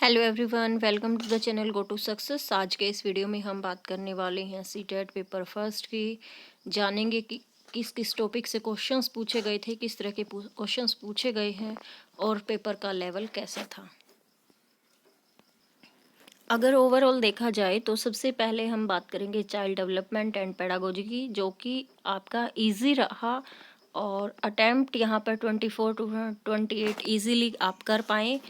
Hello everyone, welcome to the channel go to success. आज के इस वीडियो में हम बात करने वाले हैं सीटेट पेपर फर्स्ट की। जानेंगे कि किस किस टॉपिक से क्वेश्चंस पूछे गए थे, किस तरह के क्वेश्चंस पूछे गए हैं और पेपर का लेवल कैसा था। अगर ओवरऑल देखा जाए तो सबसे पहले हम बात करेंगे चाइल्ड डेवलपमेंट एंड पेडागोजी की, जो कि आपका इजी रहा और अटैम्प्ट यहाँ पर 24 टू 28 ईजीली आप कर पाएँ।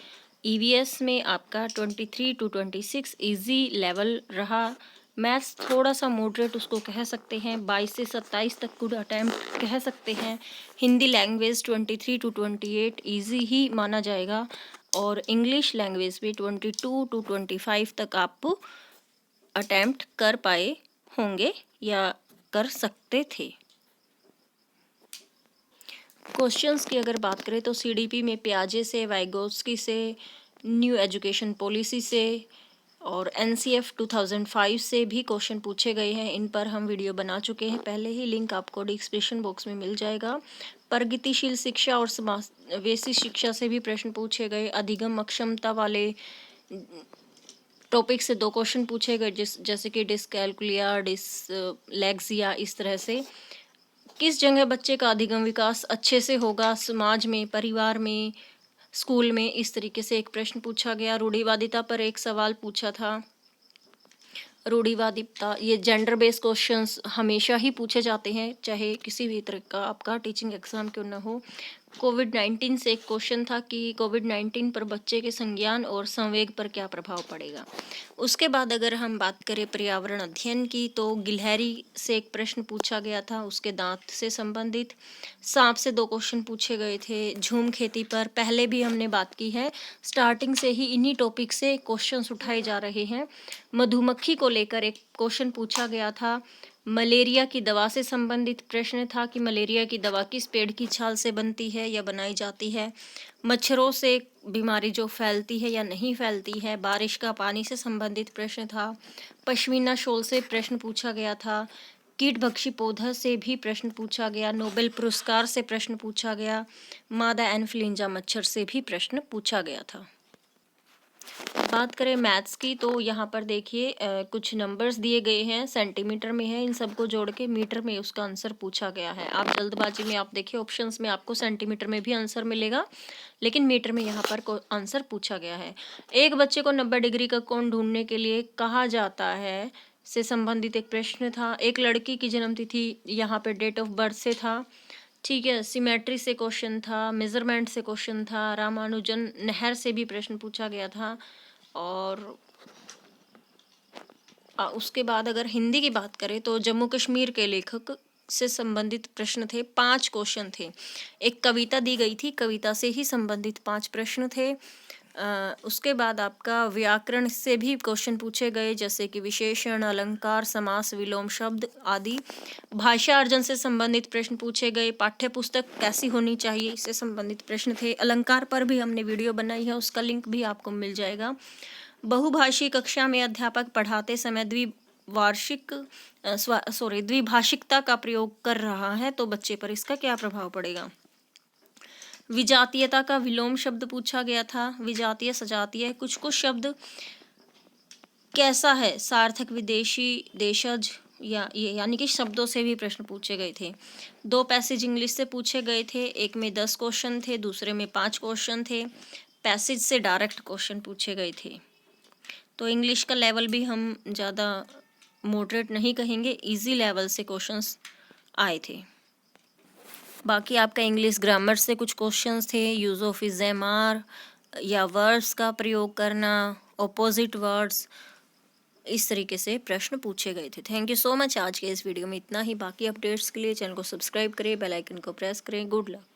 ईवीएस में आपका 23 टू 26 इजी लेवल रहा। मैथ्स थोड़ा सा मॉडरेट उसको कह सकते हैं, 22 से 27 तक गुड अटैम्प्ट कह सकते हैं। हिंदी लैंग्वेज 23 टू 28 इजी ही माना जाएगा और इंग्लिश लैंग्वेज भी 22 टू 25 तक आप अटैम्प्ट कर पाए होंगे या कर सकते थे। क्वेश्चंस की अगर बात करें तो सीडीपी में पियाजे से, वाइगोत्स्की से, न्यू एजुकेशन पॉलिसी से और एनसीएफ 2005 से भी क्वेश्चन पूछे गए हैं। इन पर हम वीडियो बना चुके हैं पहले ही, लिंक आपको डिस्क्रिप्शन बॉक्स में मिल जाएगा। प्रगतिशील शिक्षा और समावेशी शिक्षा से भी प्रश्न पूछे गए। अधिगम अक्षमता वाले टॉपिक से 2 क्वेश्चन पूछे गए, जैसे कि डिसकैलकुलिया, डिसलेक्सिया, इस तरह से। किस जगह बच्चे का अधिगम विकास अच्छे से होगा, समाज में, परिवार में, स्कूल में, इस तरीके से एक प्रश्न पूछा गया। रूढ़िवादिता पर एक सवाल पूछा था। रूढ़िवादिता, ये जेंडर बेस्ड क्वेश्चंस हमेशा ही पूछे जाते हैं, चाहे किसी भी तरह का आपका टीचिंग एग्जाम क्यों ना हो। कोविड-19 से एक क्वेश्चन था कि कोविड-19 पर बच्चे के संज्ञान और संवेग पर क्या प्रभाव पड़ेगा। उसके बाद अगर हम बात करें पर्यावरण अध्ययन की, तो गिलहरी से एक प्रश्न पूछा गया था, उसके दांत से संबंधित। सांप से 2 क्वेश्चन पूछे गए थे। झूम खेती पर पहले भी हमने बात की है, स्टार्टिंग से ही इन्हीं टॉपिक से क्वेश्चंस उठाए जा रहे हैं। मधुमक्खी को लेकर एक क्वेश्चन पूछा गया था। मलेरिया की दवा से संबंधित प्रश्न था कि मलेरिया की दवा किस पेड़ की छाल से बनती है या बनाई जाती है। मच्छरों से बीमारी जो फैलती है या नहीं फैलती है। बारिश का पानी से संबंधित प्रश्न था। पश्मीना शॉल से प्रश्न पूछा गया था। कीटभक्षी पौधा से भी प्रश्न पूछा गया। नोबेल पुरस्कार से प्रश्न पूछा गया। मादा एन्फ्लुएंजा मच्छर से भी प्रश्न पूछा गया था। बात करें मैथ्स की, तो यहाँ पर देखिए कुछ नंबर्स दिए गए हैं, सेंटीमीटर में है, इन सबको जोड़ के मीटर में उसका आंसर पूछा गया है। आप जल्दबाजी में आप देखिए ऑप्शंस में आपको सेंटीमीटर में भी आंसर मिलेगा, लेकिन मीटर में यहाँ पर आंसर पूछा गया है। एक बच्चे को 90 डिग्री का कोण ढूंढने के लिए कहा जाता है से संबंधित एक प्रश्न था। एक लड़की की जन्म तिथि यहाँ पे डेट ऑफ बर्थ से था। ठीक है, सिमेट्री से क्वेश्चन था, मेजरमेंट से क्वेश्चन था, रामानुजन नहर से भी प्रश्न पूछा गया था। और उसके बाद अगर हिंदी की बात करें तो जम्मू कश्मीर के लेखक से संबंधित प्रश्न थे, 5 क्वेश्चन थे। एक कविता दी गई थी, कविता से ही संबंधित 5 प्रश्न थे। उसके बाद आपका व्याकरण से भी क्वेश्चन पूछे गए, जैसे कि विशेषण, अलंकार, समास, विलोम शब्द आदि। भाषा अर्जन से संबंधित प्रश्न पूछे गए। पाठ्य पुस्तक कैसी होनी चाहिए, इससे संबंधित प्रश्न थे। अलंकार पर भी हमने वीडियो बनाई है, उसका लिंक भी आपको मिल जाएगा। बहुभाषी कक्षा में अध्यापक पढ़ाते समय द्विभाषिकता का प्रयोग कर रहा है, तो बच्चे पर इसका क्या प्रभाव पड़ेगा। विजातीयता का विलोम शब्द पूछा गया था। विजातीय, सजातीय, कुछ कुछ शब्द कैसा है, सार्थक, विदेशी, देशज, या ये यानी कि शब्दों से भी प्रश्न पूछे गए थे। 2 पैसेज इंग्लिश से पूछे गए थे, एक में 10 क्वेश्चन थे, दूसरे में 5 क्वेश्चन थे। पैसेज से डायरेक्ट क्वेश्चन पूछे गए थे। तो इंग्लिश का लेवल भी हम ज़्यादा मॉडरेट नहीं कहेंगे, इजी लेवल से क्वेश्चंस आए थे। बाकी आपका इंग्लिश ग्रामर से कुछ क्वेश्चंस थे, use of is am are या वर्ड्स का प्रयोग करना, ऑपोजिट वर्ड्स, इस तरीके से प्रश्न पूछे गए थे। Thank you so much. आज के इस वीडियो में इतना ही। बाकी अपडेट्स के लिए चैनल को सब्सक्राइब करें, बेल आइकन को प्रेस करें। Good luck.